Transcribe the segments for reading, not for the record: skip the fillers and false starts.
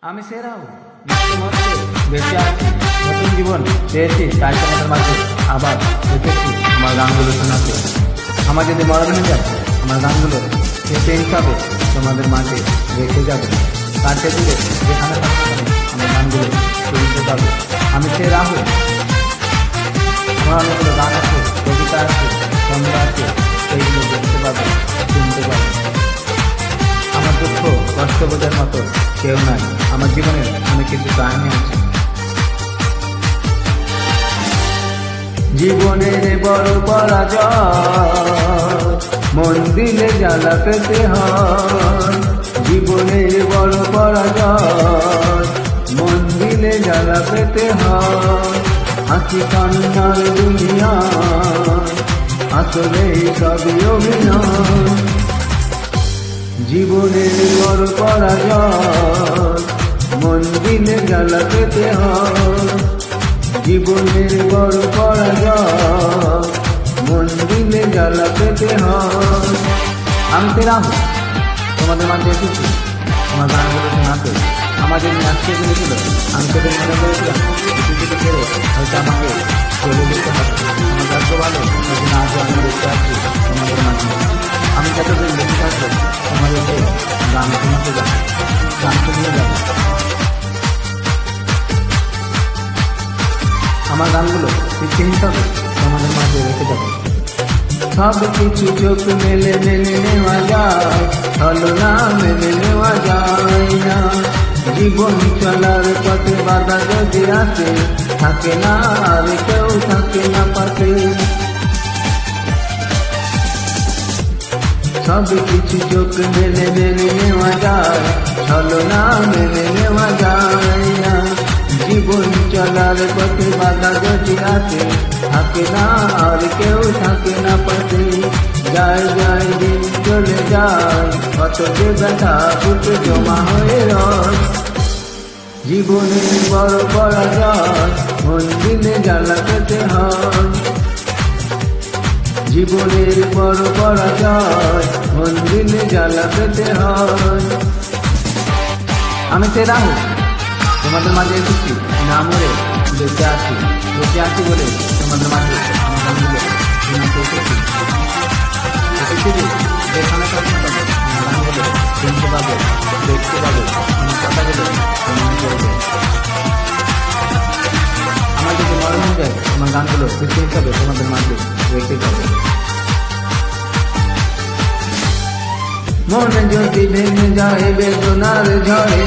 আমি সেরা বেঁচে আছি, নতুন জীবন পেয়েছি, তাই তোমাদের মাঝে আবার দেখেছি আমার গানগুলো শোনাতে। আমার যদি মরণ হয়ে যায়, আমার গানগুলো পেতে হিসাবে তোমাদের মাঝে রেখে যাবে। কাটতে দিলে যেখানে থাকতে আমার গানগুলো শুনতে পাবে। আমি সে রাহুল, আমার অনেকগুলো গান আছে, কবিতা আছে, ছন্দ আছে, সেইগুলো দেখতে পাবে, শুনতে পাবে। আমার দুঃখ কষ্ট বোঝার মতো কেউ নাই, আমার জীবনে অনেক কিছু কাহিনী আছে। জীবনের বড় পরাজয় মন দিলে জ্বালা পেতে হয়। জীবনের বড় পরাজয় মন দিলে জ্বালা পেতে হয়। হাসি কান্নার দুনিয়া আসলে সবই অভিনয়। জীবনের বড় পরাজয় মন দিলে জ্বালা পেতে হয়। জীবনের বড় পরাজয় মন দিলে জ্বালা পেতে হয়। আমি রাহু, তোমাদের মাঝে এসেছি আমার গানগুলো শোনাতে। আমাদের আজকে ছিল আমি তোদের মনে করেছিলাম পৃথিবীতে ছেড়ে হয়তো আমাকে চলে যেতে হবে। আমার ভাগ্য ভালো, সেদিন আজও আমি দেখতে আসছি তোমাদের মাঝে। আমি যতদিন বেঁচে থাকবো তোমাদেরকে গান শোনাতে যাবো, গান শুনিয়ে যাবো। আমার গানগুলো শিক্ষা হিসাবে তোমাদের মাঝে রেখে যাবো। সব কিছু চোখ মেলে মেনে নেওয়া যায়, হলো না মেনে নেওয়া যায় না। জীবন চলার পথে বাধা যদি আসে, থাকে না আর কেউ থাকে না পাশে। সব কিছু চোখ মেলে মেনে নেওয়া যায়, হলো না মেনে নেওয়া যায় না। জীবন চলার পথে বাধা যদি আসে, থাকে না আর কেউ থাকে না পাশে। যায় যায় দিন চলে যায়, কত যে ব্যথা বুকে জমা হয়ে রয়। জীবনের বড় পরাজয় মন দিলে জ্বালা পেতে হয়। জীবনের বড় পরাজয় মন দিলে জ্বালা পেতে হয়। আমি সে রাহু, তোমাদের মাঝে এসেছি না মরে বেঁচে আছি। বেঁচে আছি বলে তোমাদের মাঝে আমার গানগুলো শোনাতে এসেছি। যেখানে থাকতে পাবে আমার গানগুলো শুনতে পাবে, দেখতে পাবে, আমার কথাগুলো মনে করবে। আমার যদি মরণ হয়ে যায়, আমার গানগুলো সৃষ্টি হিসাবে তোমাদের মাঝে রেখে যাবে। মনে যদি ভেঙে যায় বেদনার ঝড়ে,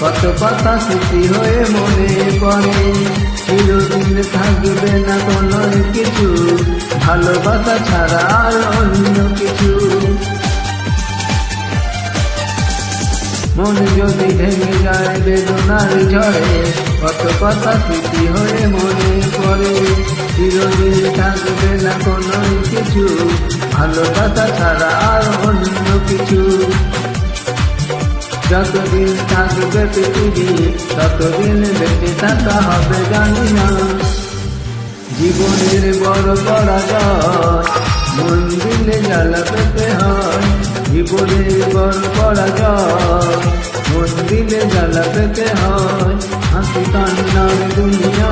কত কথা স্মৃতি হয়ে মনে পড়ে। চিরদিন থাকবে না কোনো কিছু, ভালোবাসা ছাড়া আর অন্য কিছু। মন যদি ভেঙে যায় বেদনার ঝড়ে, কত কথা স্মৃতি হয়ে মনে পড়ে। চিরদিন থাকবে না কোনো কিছু, ভালোবাসা ছাড়া আর অন্য কিছু। যতদিন থাকবে পৃথিবী, ততদিন বেঁচে থাকা হবে জানি না। জীবনের বড় পরাজয় মন দিলে জ্বালা পেতে হয়। জীবনের বড় পরাজয় মন দিলে জ্বালা পেতে হয়। হাসি কান্নার দুনিয়া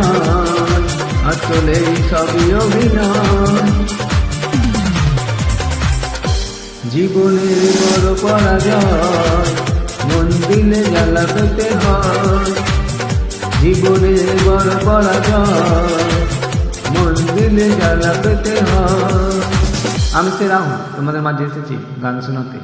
আসলে সবই অভিনয়। জীবনের বড় পরাজয় মন দিলে জ্বালা পেতে হয়। জীবনের বড় পরাজয় মন দিলে জ্বালা পেতে হয়। আমি সে রাহু, তোমাদের মাঝে এসেছি গান শোনাতে।